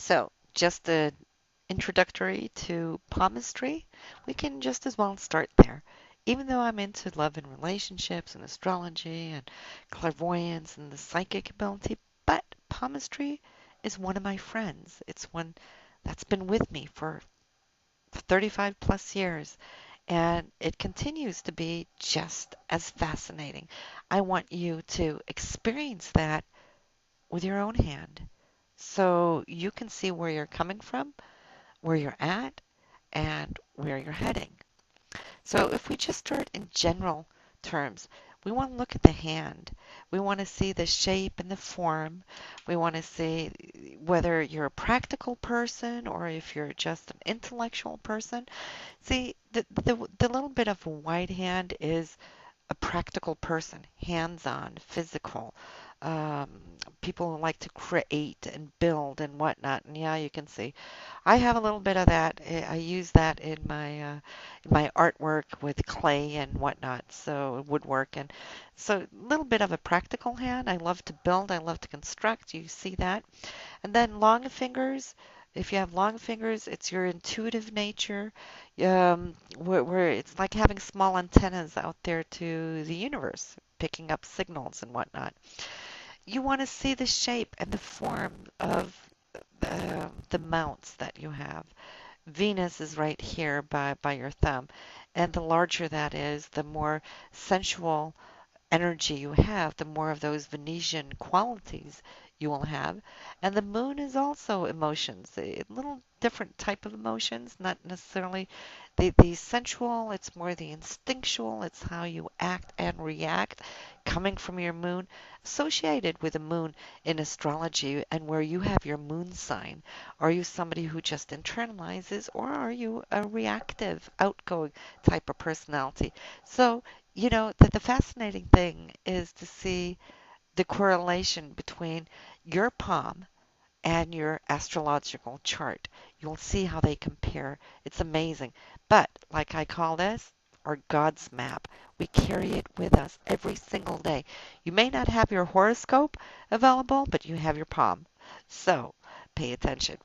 So, just an introductory to palmistry, we can just as well start there. Even though I'm into love and relationships and astrology and clairvoyance and the psychic ability, but palmistry is one of my friends. It's one that's been with me for 35 plus years, and it continues to be just as fascinating. I want you to experience that with your own hand so you can see where you're coming from, where you're at, and where you're heading. So if we just start in general terms, we want to look at the hand. We want to see the shape and the form. We want to see whether you're a practical person or if you're just an intellectual person. See, the little bit of a wide hand is a practical person, hands-on, physical. Um, People who like to create and build and whatnot. And yeah, you can see I have a little bit of that. I use that in my artwork with clay and whatnot, so woodwork and so a little bit of a practical hand. I love to build. I love to construct. You see that. And then long fingers. If you have long fingers, it's your intuitive nature, where it's like having small antennas out there to the universe, picking up signals and whatnot. You want to see the shape and the form of the mounts that you have. Venus is right here by your thumb, and the larger that is, the more sensual energy you have, the more of those Venetian qualities you will have. And the moon is also emotions, a little different type of emotions, not necessarily the sensual, it's more the instinctual, it's how you act and react coming from your moon, associated with the moon in astrology and where you have your moon sign. Are you somebody who just internalizes, or are you a reactive, outgoing type of personality? So the fascinating thing is to see the correlation between your palm and your astrological chart. You'll see how they compare. It's amazing. But, like I call this, our God's map. We carry it with us every single day. You may not have your horoscope available, but you have your palm. So, pay attention.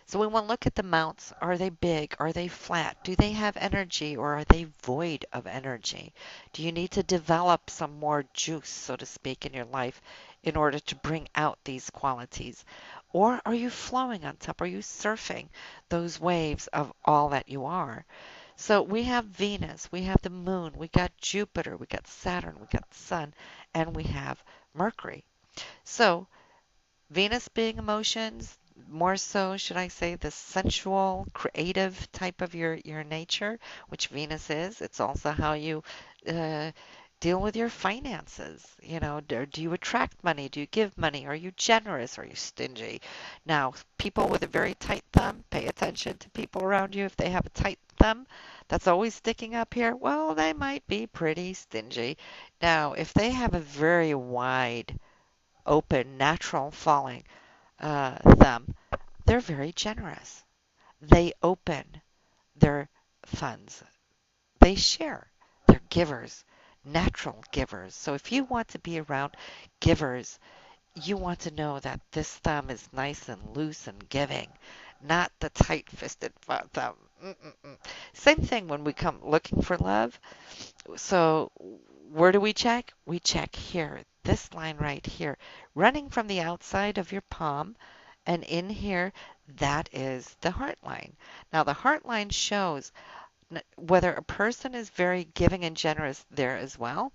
So we want to look at the mounts. Are they big? Are they flat? Do they have energy or are they void of energy? Do you need to develop some more juice, so to speak, in your life in order to bring out these qualities? Or are you flowing on top? Are you surfing those waves of all that you are? So we have Venus, we have the moon, we got Jupiter, we got Saturn, we got the sun, and we have Mercury. So Venus being emotions, more so, should I say, the sensual, creative type of your nature, which Venus is. It's also how you uh, deal with your finances. Do you attract money? Do you give money? Are you generous? Are you stingy? Now, people with a very tight thumb, pay attention to people around you. If they have a tight thumb that's always sticking up here, well, they might be pretty stingy. Now, if they have a very wide open, natural falling thumb, they're very generous. They open their funds. They share. They're givers, natural givers. So if you want to be around givers, you want to know that this thumb is nice and loose and giving, not the tight-fisted thumb. Mm-mm-mm. Same thing when we come looking for love. So where do we check? We check here, this line right here, running from the outside of your palm and in here, that is the heart line. Now, the heart line shows whether a person is very giving and generous there as well,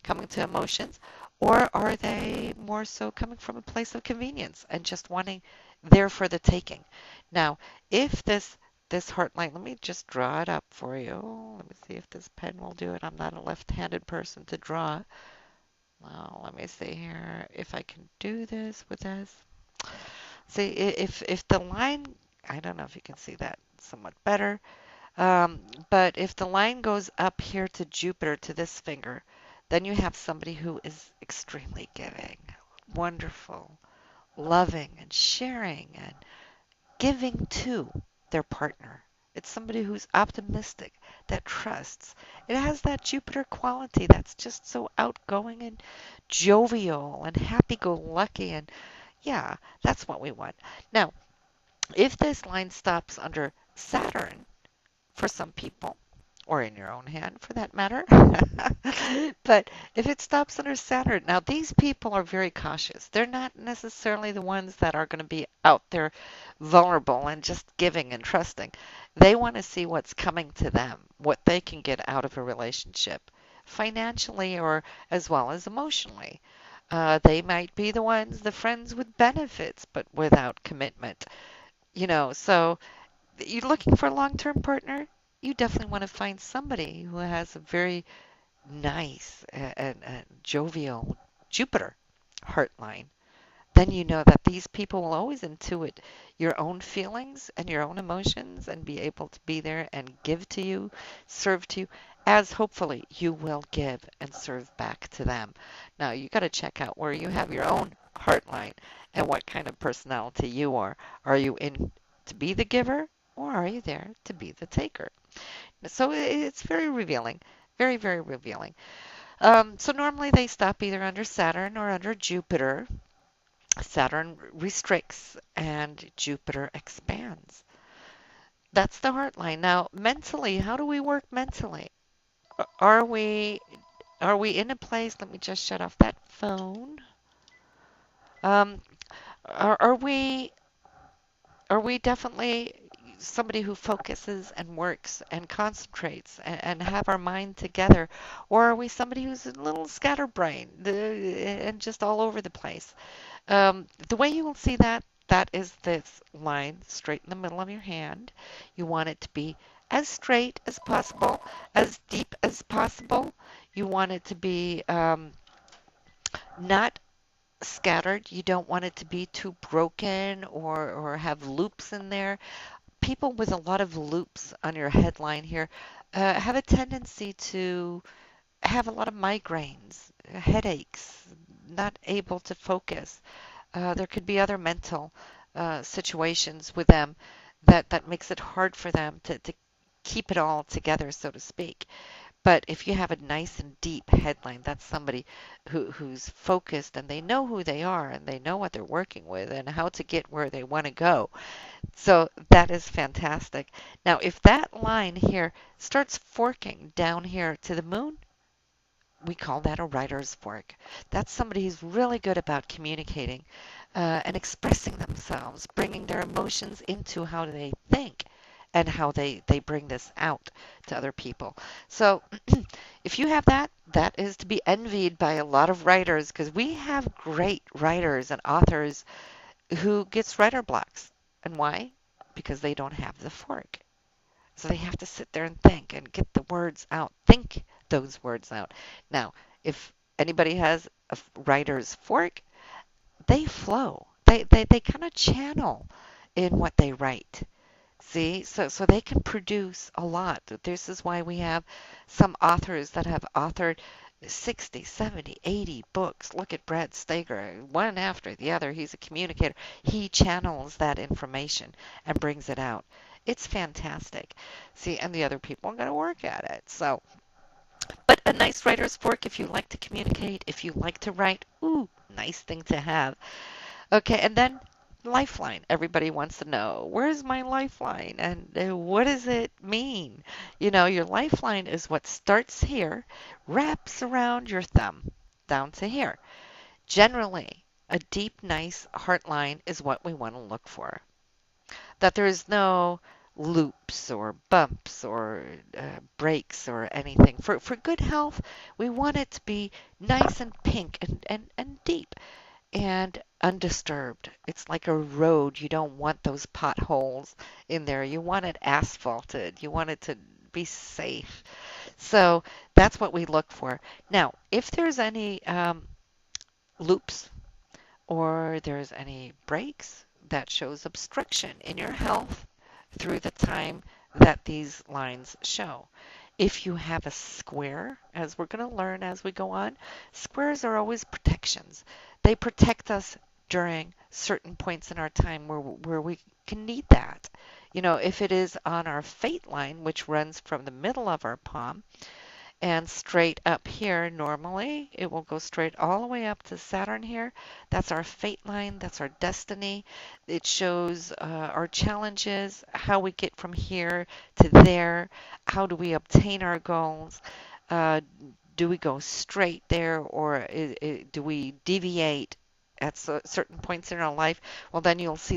coming to emotions, or are they more so coming from a place of convenience and just wanting there for the taking. Now, if this heart line, let me just draw it up for you. Let me see if this pen will do it. I'm not a left-handed person to draw. Well, let me see here if I can do this with this. See, if the line, I don't know if you can see that somewhat better, but if the line goes up here to Jupiter to this finger, then you have somebody who is extremely giving, wonderful, loving, and sharing, and giving to their partner. It's somebody who's optimistic, that trusts. It has that Jupiter quality that's just so outgoing and jovial and happy-go-lucky and yeah, that's what we want. Now, If this line stops under Saturn, for some people, or in your own hand for that matter. But if it stops under Saturn, now these people are very cautious. They're not necessarily the ones that are going to be out there vulnerable and just giving and trusting. They want to see what's coming to them, what they can get out of a relationship, financially or as well as emotionally. They might be the ones, the friends with benefits, but without commitment. So you're looking for a long-term partner, you definitely want to find somebody who has a very nice and jovial Jupiter heart line. Then you know that these people will always intuit your own feelings and your own emotions and be able to be there and give to you, serve to you, as hopefully you will give and serve back to them. Now, you got to check out where you have your own heart line and what kind of personality you are. Are you in to be the giver or are you there to be the taker? So it's very revealing, very, very revealing. So normally they stop either under Saturn or under Jupiter. Saturn restricts and Jupiter expands. That's the heart line. Now, mentally, how do we work mentally? Are we are we in a place? Let me just shut off that phone. Um, are we definitely somebody who focuses and works and concentrates and have our mind together, or are we somebody who's a little scatterbrained and just all over the place? The way you will see that, that is this line straight in the middle of your hand. You want it to be as straight as possible, as deep as possible. You want it to be not scattered. You don't want it to be too broken or have loops in there. People with a lot of loops on your headline here have a tendency to have a lot of migraines, headaches, not able to focus. There could be other mental situations with them that makes it hard for them to keep it all together, so to speak. But if you have a nice and deep headline, that's somebody who's focused and they know who they are and they know what they're working with and how to get where they want to go. So that is fantastic. Now, if that line here starts forking down here to the moon, we call that a writer's fork. That's somebody who's really good about communicating and expressing themselves, bringing their emotions into how they think and how they bring this out to other people. So if you have that, that is to be envied by a lot of writers because we have great writers and authors who gets writer blocks. And why? Because they don't have the fork. So they have to sit there and think and get the words out, think those words out. Now, if anybody has a writer's fork, they flow. They kind of channel in what they write. See, so they can produce a lot. This is why we have some authors that have authored 60, 70, 80 books. Look at Brad Stager, one after the other. He's a communicator. He channels that information and brings it out. It's fantastic. See, and the other people are going to work at it. So, but a nice writer's fork if you like to communicate, if you like to write, ooh, nice thing to have. Okay, and then lifeline. Everybody wants to know, where's my lifeline and what does it mean? Your lifeline is what starts here, wraps around your thumb down to here. Generally, a deep, nice heart line is what we want to look for. That there is no loops or bumps or breaks or anything. For good health, we want it to be nice and pink and deep and undisturbed. It's like a road. You don't want those potholes in there. You want it asphalted. You want it to be safe. So that's what we look for. Now, if there's any loops or there's any breaks, that shows obstruction in your health through the time that these lines show. If you have a square, as we're going to learn as we go on, squares are always protections. They protect us during certain points in our time where we can need that. If it is on our fate line, which runs from the middle of our palm, And straight up here, normally, it will go straight all the way up to Saturn here. That's our fate line, that's our destiny. It shows our challenges, how we get from here to there, how do we obtain our goals. Uh, do we go straight there, or do we deviate at certain points in our life? Well, then you'll see